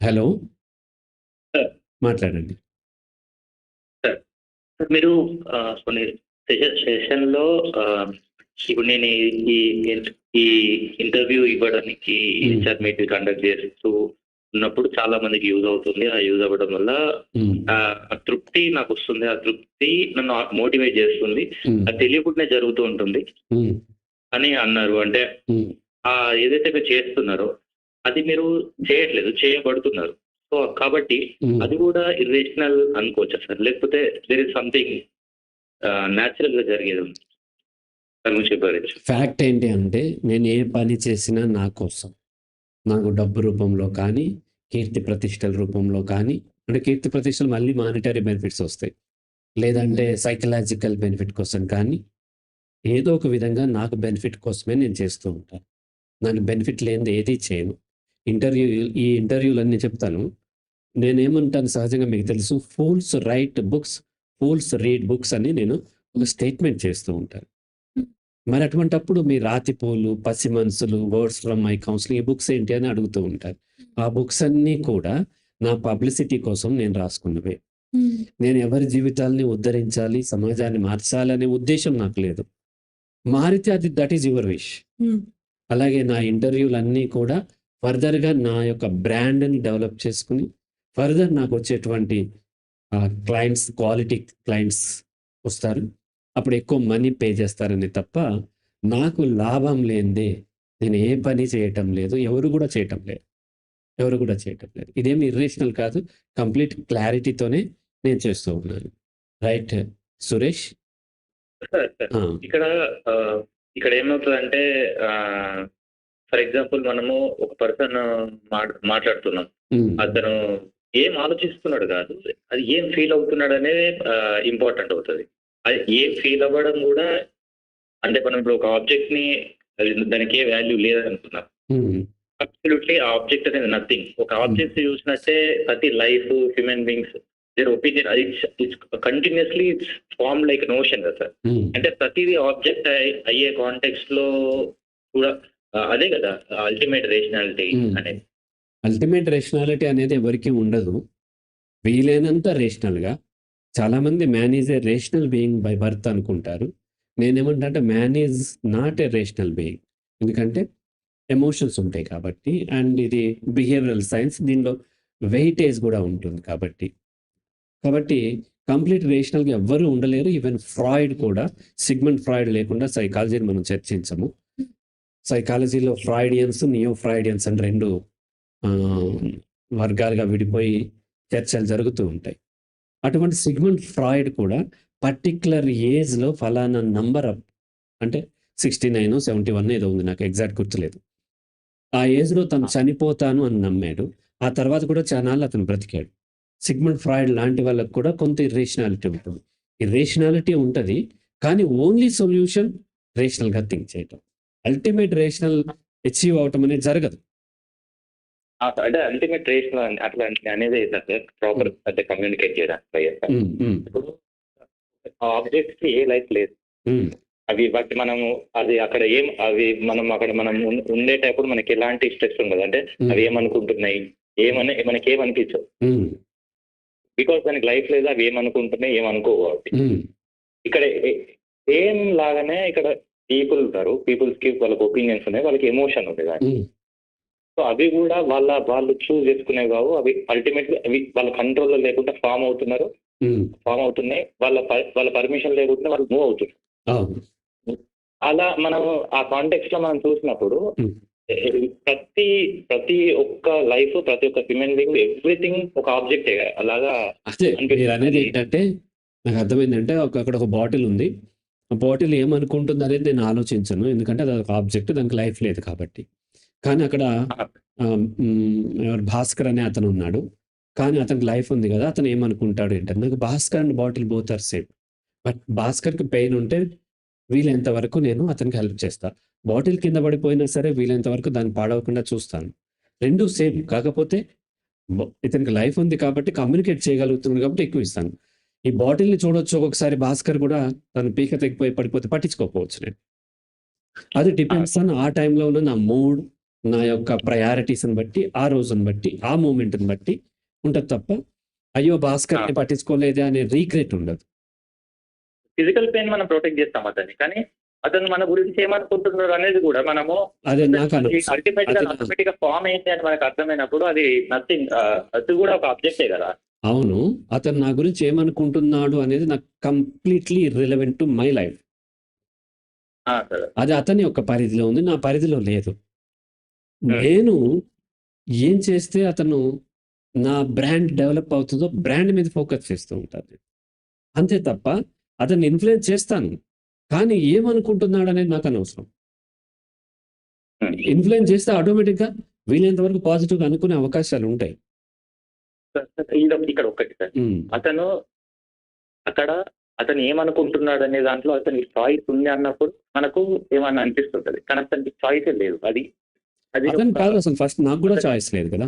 Hello. Sir మాట్లాడండి. Sir మీరు కొన్ని సెషన్‌లో ఇప్పుడు నేను ఈ ఈ ఇంటర్వ్యూ ఇవ్వడానికి హ్మ్. హెచ్ఆర్ మీట్ కండక్ట్ చేస్తూ ఉన్నప్పుడు చాలా మందికి యూజ్ అవుతుంది. ఆ యూజ్ అవ్వడం వల్ల హ్మ్. ఆ తృప్తి నాకొస్తుంది. ఆ తృప్తి నన్ను మోటివేట్ చేస్తుంది. హ్మ్. అది తెలియకుండానే జరుగుతూ ఉంటుంది హ్మ్. అని అన్నారు. అంటే హ్మ్. ఏదైతే మీరు చేస్తున్నారో అది మీరు చేయట్లేదు. చేయబడుతున్నారు. సో, కాబట్టి హ్మ్. అది కూడా ఇర్రేషనల్ అనుకోవచ్చా సార్? లేకపోతే దేర్ ఈస్ సంథింగ్ న్యాచురల్‌గా జరిగేదుంది. దాని గురించి వివరించు. ఫ్యాక్ట్ ఏంటి అంటే, నేను ఏ పని చేసినా నా కోసం. నాకు డబ్బు రూపంలో కానీ, కీర్తి ప్రతిష్టల రూపంలో కానీ, అంటే కీర్తి ప్రతిష్టలు మళ్ళీ మానిటరీ బెనిఫిట్స్ ఒస్తాయి. లేదంటే సైకలాజికల్ బెనిఫిట్ కోసం కానీ, ఏదో ఒక విధంగా నాకు బెనిఫిట్ కోసమే నేను చేస్తూ ఉంటాను. నాకు బెనిఫిట్ లేనిది ఏది చేయను. ఇంటర్వ్యూ ఈ ఇంటర్వ్యూలన్నీ చెప్తాను. నేనేమంటాను సహజంగా మీకు తెలుసు. Fools write books, fools read books అని నేను ఒక స్టేట్మెంట్ చేస్తూ ఉంటాను. మరి అటువంటప్పుడు మీ రాతిపూలు, పసి మనసులు, వర్డ్స్ ఫ్రమ్ మై కౌన్సిలింగ్ ఈ బుక్స్ ఏంటి అని అడుగుతూ ఉంటారు. ఆ బుక్స్ అన్నీ కూడా నా పబ్లిసిటీ కోసం నేను రాసుకున్నవే. నేను ఎవరి జీవితాల్ని ఉద్ధరించాలి, సమాజాన్ని మార్చాలి అనే ఉద్దేశ్యం నాకు లేదు. మారితే అది దట్ ఈస్ యువర్ విష్. అలాగే నా ఇంటర్వ్యూలన్నీ కూడా ఫర్దర్‌గా నా యొక్క బ్రాండ్‌ని డెవలప్ చేసుకొని, ఫర్దర్ నాకొచ్చేటువంటి క్లయింట్స్ క్వాలిటీ క్లయింట్స్ వస్తారు. అప్పుడు ఎక్కువ మనీ పే చేస్తారని తప్ప, నాకు లాభం లేనిదే నేను ఏ పని చేయటం లేదు. ఎవరు గూడా చేయటం లేదు. ఎవరు గూడా చేయటం లేదు. ఇదేమి ఇర్రేషనల్ కాదు. కంప్లీట్ క్లారిటీతోనే నేను చేస్తూ ఉన్నాను. రైట్ సురేష్? సార్, సార్ ఆ! ఇక్కడ ఇక్కడ ఏమవుతదంటే ఆహ్, ఫర్ ఎగ్జాంపుల్ మనము ఒక పర్సన్ మాట్లాడుతున్నాం. హ్మ్. అతను ఏం ఆలోచిస్తున్నాడు కాదు. అది ఏం ఫీల్ అవుతున్నాడనేదే ఇంపార్టెంట్ అవుతది. అది ఏం ఫీల్ అవ్వడం గూడా అంటే మనం ఇప్పుడు ఒక ఆబ్జెక్ట్‌ని దానికి ఏ వాల్యూ లేదనుకుందాం. హ్మ్. అబ్సల్యూట్‌లీ ఆ ఆబ్జెక్ట్ అనేది నథింగ్. ఒక హ్మ్. ఆబ్జెక్ట్ చూసినట్టే ప్రతి life, human beings their opinion it's continuously it's formed like an ocean కదా సార్. హ్మ్. అంటే ప్రతిదీ ఆబ్జెక్ట్ అయ్యే కాంటెక్స్ట్‌లో కూడా అదే కదా అల్టిమేట్ రేషనాలిటీ హ్మ్. అనేది. అల్టిమేట్ రేషనాలిటీ అనేది ఎవరికీ ఉండదు. వీలైనంత రేషనల్‌గా. చాలామంది man is a rational being by birth అనుకుంటారు. నేనేమంటా అంటే man is not a rational being. ఎందుకంటే ఎమోషన్స్ ఉంటాయి కాబట్టి. అండ్ ఇది బిహేవియరల్ సైన్స్. దీనిలో వెయిటేజ్ గూడా ఉంటుంది కాబట్టి. కాబట్టి కంప్లీట్ రేషనల్‌గా ఎవ్వరూ ఉండలేరు. ఈవెన్ ఫ్రాయిడ్ కూడా సిగ్మండ్ ఫ్రాయిడ్ లేకుండా సైకాలజీని మనం చర్చించము. సైకాలజీలో ఫ్రాయిడియన్స్, నియో ఫ్రాయిడియన్స్ అని 2 ఆహ్, వర్గాలుగా విడిపోయి చర్చలు జరుగుతూ ఉంటాయి. అటువంటి సిగ్మండ్ ఫ్రాయిడ్ కూడా పర్టిక్యులర్ ఏజ్‌లో ఫలానా నంబర్ అంటే 69, 71 ఏదో ఉంది. నాకు ఎగ్జాక్ట్ గుర్తులేదు. ఆ ఏజ్‌లో తను చనిపోతాను అని నమ్మాడు. ఆ తర్వాత కూడా చానాళ్ళు అతను బ్రతికాడు. సిగ్మండ్ ఫ్రాయిడ్ లాంటి వాళ్ళకి కూడా కొంత ఇర్రేషనాలిటీ ఉంటుంది. ఇర్రేషనాలిటీ ఉంటది. కానీ ఓన్లీ సొల్యూషన్ రేషనల్‌గా థింక్ చేయటం. అల్టిమేట్ రేషనల్ అచీవ్ అవ్వటం అనేది జరగదు. అంటే అల్టిమేట్ రేషనల్ అట్లా అనేది ఏంటంటే ప్రాపర్ హ్మ్. అంటే కమ్యూనికేట్ చేయడానికి ట్రై చేస్తాం. హ్మ్. హ్మ్. ఇప్పుడు ఆ ఆబ్జెక్ట్స్‌కి ఏ లైఫ్ లేదు. హ్మ్. అవి బట్ మనము అది అక్కడ ఏం అవి మనం అక్కడ మనం ఉండేటప్పుడు మనకి ఎలాంటి స్ట్రెస్ ఉండదు. అంటే హ్మ్. అవి ఏమనుకుంటున్నాయి, మనకేమనిపించవు. హ్మ్. బికాజ్ దానికి లైఫ్ లేదు. అవి ఏమనుకుంటున్నాయి, ఏమనుకోవు కాబట్టి. హ్మ్. ఇక్కడ సేమ్ లాగానే ఇక్కడ పీపుల్ ఉంటారు. పీపుల్స్‌కి వాళ్ళకి ఒపీనియన్స్ ఉన్నాయి. వాళ్ళకి ఎమోషన్ ఉంది దానికి. హ్మ్. సో అవి గూడా వాళ్ళు చూజ్ చేసుకునేవి కావు. అవి అల్టిమేట్‌గా అవి వాళ్ళ కంట్రోల్‌లో లేకుండా ఫార్మ్ అవుతున్నారు. హ్మ్. ఫార్మ్ అవుతున్నాయి. వాళ్ళ పర్మిషన్ లేకుండా వాళ్ళు మూవ్ అవుతున్నారు. అవును. అలా మనము ఆ కాంటెక్స్ట్‌లో మనం చూసినప్పుడు హ్మ్. ప్రతి ప్రతి ఒక్క లైఫ్, ప్రతి ఒక్క హ్యూమన్ బీయింగ్ ఎవ్రీథింగ్ ఒక ఆబ్జెక్టే అలాగా అదే అనిపిస్తుంది. అది మీరనేదేంటంటే, నాకర్థమైందంటే అక్కడ ఒక బాటిలుంది. ఆ బాటిల్ ఏమనుకుంటుందనేది నేను ఆలోచించను. ఎందుకంటే అదొక ఆబ్జెక్ట్. దానికి లైఫ్ లేదు కాబట్టి. కానీ అక్కడ ఆ! ఎవరు భాస్కర్ అనే అతనున్నాడు. కానీ అతనికి లైఫ్ ఉంది గదా! అతను ఏమనుకుంటాడు ఏంటని. నాకు Bhaskar and bottle both are same. But భాస్కర్‌కి పెయిన్ ఉంటే వీలైనంత వరకు నేను అతనికి హెల్ప్ చేస్తా. బాటిల్ కింద పడిపోయినా సరే వీలైనంత వరకు దాన్ని పాడవకుండా చూస్తాను. 2 సేమ్. కాకపోతే ఇతనికి లైఫ్ ఉంది కాబట్టి కమ్యూనికేట్ చేయగలుగుతున్నాడు కాబట్టి ఎక్కువిస్తాను. ఈ బాటిల్‌ని చూడొచ్చు ఒక్కొక్కసారి భాస్కర్ గూడా తను పీక తెగిపోయి పడిపోతే పట్టించుకోకపోవచ్చు నేను. అది ఆ! డిపెండ్స్ ఆన్ ఆ టైంలో ఉన్న నా మూడ్, నా యొక్క ప్రయారిటీస్ని బట్టి ఆ రోజుని బట్టి ఆ మూమెంట్ని బట్టి ఉంటుంది తప్ప అయ్యో భాస్కర్ని పట్టించుకోలేదే అనే రీగ్రెట్ ఉండదు. ఫిజికల్ పెయిన్ మనం ప్రొటెక్ట్ చేస్తాం అతన్ని, కానీ అతను మన గురించి ఏమనుకుంటున్నారు అనేది కూడా మనము అదే నాకు అల్టిమేట్ గా ఆటోమేటిక్ గా ఫామ్ ఏంటి అని మనకు అర్థమైనప్పుడు అది నథింగ్, అది కూడా ఒక ఆబ్జెక్టే కదా. అవును, అతను నా గురించి ఏమనుకుంటున్నాడు అనేది నాకు completely irrelevant to my life. అది అతని యొక్క పరిధిలో ఉంది, నా పరిధిలో లేదు. నేను ఏం చేస్తే అతను నా బ్రాండ్ డెవలప్ అవుతుందో బ్రాండ్ మీద ఫోకస్ చేస్తూ ఉంటాను అంతే తప్ప అతన్ని ఇన్ఫ్లుయెన్స్ చేస్తాను, కానీ ఏమనుకుంటున్నాడు అనేది నాకు అనవసరం. ఇన్ఫ్లుయెన్స్ చేస్తే ఆటోమేటిక్గా వీలైనంత వరకు పాజిటివ్గా అనుకునే అవకాశాలు ఉంటాయి. ఇక్కడ ఒక్కటి సార్, అతను అక్కడ అతను ఏమనుకుంటున్నాడు అనే దాంట్లో అతని చాయిస్ ఉంది అన్నప్పుడు మనకు ఏమన్నా అనిపిస్తుంటది, కానీ అతనికి చాయిస్ లేదు. అది అతను కాదు అసలు, ఫస్ట్ నాకు కూడా చాయిస్ లేదు కదా.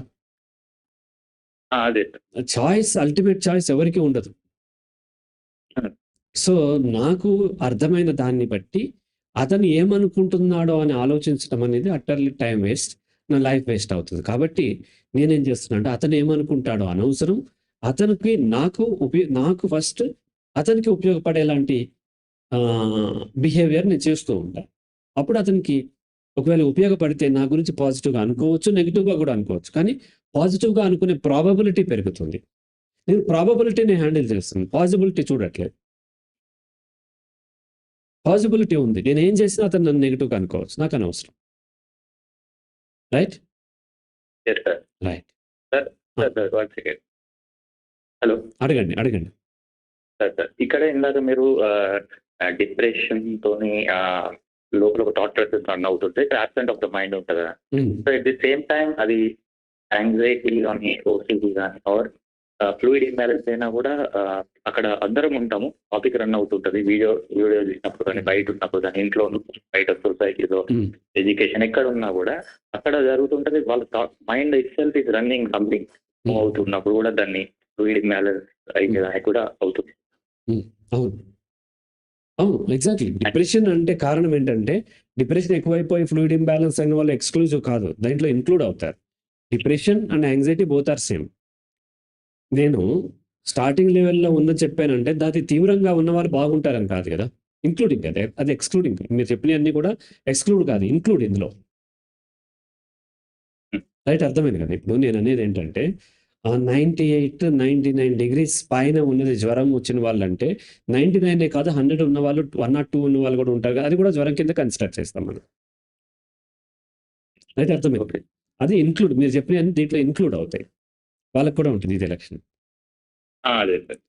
అదే చాయిస్, అల్టిమేట్ చాయిస్ ఎవరికి ఉండదు. సో నాకు అర్థమైన దాన్ని బట్టి అతను ఏమనుకుంటున్నాడో అని ఆలోచించడం అనేది అటర్లీ టైం వేస్ట్, నా లైఫ్ వేస్ట్ అవుతుంది. కాబట్టి నేనేం చేస్తున్నా అంటే అతను ఏమనుకుంటాడో అనవసరం, అతనికి నాకు ఫస్ట్ అతనికి ఉపయోగపడేలాంటి బిహేవియర్ నేను చేస్తూ ఉంటాను. అప్పుడు అతనికి ఒకవేళ ఉపయోగపడితే నా గురించి పాజిటివ్గా అనుకోవచ్చు, నెగిటివ్గా కూడా అనుకోవచ్చు, కానీ పాజిటివ్గా అనుకునే ప్రాబబిలిటీ పెరుగుతుంది. నేను ప్రాబబిలిటీని హ్యాండిల్ చేస్తున్నాను, పాజిబిలిటీ చూడట్లేదు. పాజిబిలిటీ ఉంది, నేను ఏం చేసినా అతను నన్ను నెగిటివ్గా అనుకోవచ్చు, నాకు అనవసరం. Right right. హలో, అడగండి. సార్ ఇక్కడ ఇందాక మీరు డిప్రెషన్ తోని లోపల ఒక థాట్ ప్రాసెస్ రన్ అవుతుంటే అబ్సెంట్ ఆఫ్ ద మైండ్ ఉంటుంది కదా. So at the same time అది యాంగ్జైటీ కానీ ఓసిటీ కానీ ఆర్ ఫ్లూయిడ్ ఇంబ్యాలెన్స్ అయినా కూడా అక్కడ అందరం ఉంటాము, టాపిక్ రన్ అవుతుంటుంది. వీడియో చూసినప్పుడు కానీ, బయట ఉన్నప్పుడు కానీ, ఇంట్లో బయట సొసైటీలో ఎడ్యుకేషన్ ఎక్కడ ఉన్నా కూడా అక్కడ జరుగుతుంటుంది. వాళ్ళ mind it self is running something move అవుతున్నప్పుడు కూడా దాన్ని ఫ్లూయిడ్ ఇంబ్యాలెన్స్ అయితే కూడా అవుతుంది. అవును, ఎగ్జాక్ట్లీ. డిప్రెషన్ అంటే కారణం ఏంటంటే డిప్రెషన్ ఎక్కువైపోయి ఫ్లూయిడ్ ఇంబ్యాలెన్స్ అయిన వాళ్ళు ఎక్స్క్లూజివ్ కాదు, దాంట్లో ఇంక్లూడ్ అవుతారు. Depression and anxiety both are same. నేను స్టార్టింగ్ లెవెల్లో చెప్పానంటే దాన్ని తీవ్రంగా ఉన్నవారు బాగుంటారని కాదు కదా, ఇంక్లూడింగ్ కదా, అది ఎక్స్క్లూడింగ్. మీరు చెప్పినవన్నీ కూడా ఎక్స్క్లూడ్ కాదు, ఇంక్లూడ్ ఇందులో. రైట్, అర్థమైంది కదా. ఇప్పుడు నేను అనేది ఏంటంటే 98-99 degrees పైన ఉన్నది జ్వరం వచ్చిన వాళ్ళంటే 99 కాదు 100 ఉన్న వాళ్ళు, 1 or 2 ఉన్న వాళ్ళు కూడా ఉంటారు కదా, అది కూడా జ్వరం కింద కన్సిడర్ చేస్తాం మనం. అయితే అర్థమైంది, అది ఇంక్లూడ్, మీరు చెప్పిన దీంట్లో ఇంక్లూడ్ అవుతాయి, వాళ్ళకి కూడా ఉంటుంది ఇది లక్షణం. అదే సార్,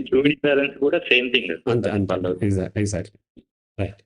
ఫ్లూయిడ్ బ్యాలెన్స్ కూడా సేమ్ థింగ్. అంతే, ఎగ్జాక్ట్లీ రైట్.